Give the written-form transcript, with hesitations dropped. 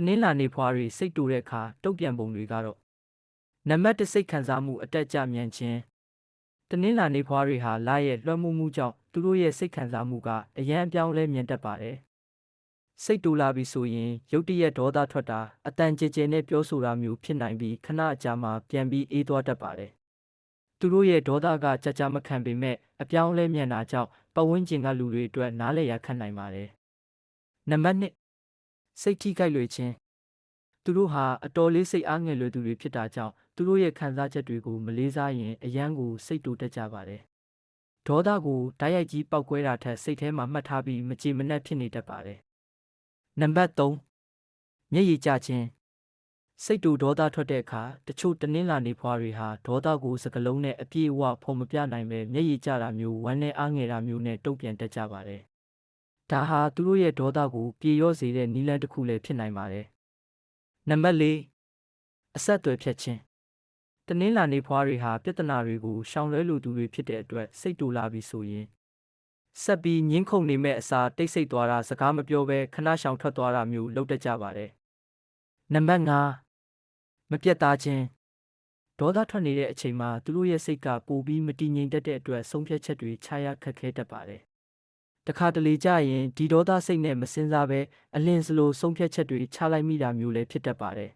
နင်္လာနေ့ဖွာတွေစိတ်တူတဲ့အခါတုတ်ပြန်ပုံတွေကတော့နံပါတ်1စိတ်ခံစားမှုအတက်အကျမြန်ခြင်းတနင်္လာနေ့ဖွာတွေဟာလရဲ့လွှမ်းမိုးမှုကြောင့်သူတို့ရဲ့စိတ်ခံစားမှုကအရန်အပြောင်းလဲမြင်တတ်ပါတယ်စိတ်တူလာပြီဆိုရင်ရုတ်တရက်ဒေါသထွက်တာအတန်ကြဲကြဲနဲ့ပြောဆိုတာမျိုးဖြစ်နိုင်ပြီးခဏအကြာမှပြန်ပြီးအေးသွားတတ်ပါတယ်သူတို့ရဲ့ဒေါသကကြာကြာမခံပေမဲ့အပြောင်းလဲမြန်တာကြောင့်ပတ်ဝန်းကျင်ကလူတွေအတွက်နားလည်ရခက်နိုင်ပါတယ်နံပါတ်2စိတ်ထိခိုက်လွယ်ခြင်းသူတို့ဟာအတော်လေးစိတ်အားငယ်လွယ်သူတွေဖြစ်တာကြောင့်သူတို့ရဲ့ခံစားချက်တွေကိုမလေးစားရင်အယမ်းကိုစိတ်တူတတ်ကြပါတယ်ဒေါသကိုဓာတ်ရိုက်ကြီးပောက်ကွဲတာထက်စိတ်ထဲမှာမှတ်ထားပြီးမကြေမနက်ဖြစ်နေတတ်ပါတယ်နံပါတ်3မျက်ရည်ကျခြင်းစိတ်တူဒေါသထွက်တဲ့အခါတချို့တနင်္လာနေ့ဖွာတွေဟာဒေါသကိုစကလုံးနဲ့အပြည့်အဝဖော်မပြနိုင်ပဲမျက်ရည်ကျတာမျိုးဝမ်းနဲ့အားငယ်တာမျိုးနဲ့တုံ့ပြန်တတ်ကြပါတယ်ဒါဟာသူတို့ရဲ့ဒေါသကိုပြေလျော့စေတဲ့နည်းလမ်းတစ်ခုလည်းဖြစ်နိုင်ပါတယ်နံပါတ်4အဆက်အသွယ်ဖြတ်ခြင်းတနင်္လာနေ့ဖွားတွေဟာပြဿနာတွေကိုရှောင်လွှဲလိုသူတွေဖြစ်တဲ့အတွက်စိတ်တူလာပြီဆိုရင်ဆက်ပြီးငင်းခုန်နေမဲ့အစားတိတ်ဆိတ်သွားတာစကားမပြောဘဲခဏရှောင်ထွက်သွားတာမျိုးလုပ်တတ်ကြပါတယ်နံပါတ်5မပြတ်သားခြင်းဒေါသထွက်နေတဲ့အချိန်မှာသူတို့ရဲ့စိတ်ကပိုပြီးမတည်ငြိမ်တတ်တဲ့အတွက်ဆုံးဖြတ်ချက်တွေချရခက်ခဲတတ်ပါတယ်တခါတလေကြာရင်ဒီဒေါသစိတ်နဲ့မစင်စားပဲအလင်းစလိုဆုံးဖြတ်ချက်တွေချလိုက်မိတာမျိုးလည်းဖြစ်တတ်ပါတယ်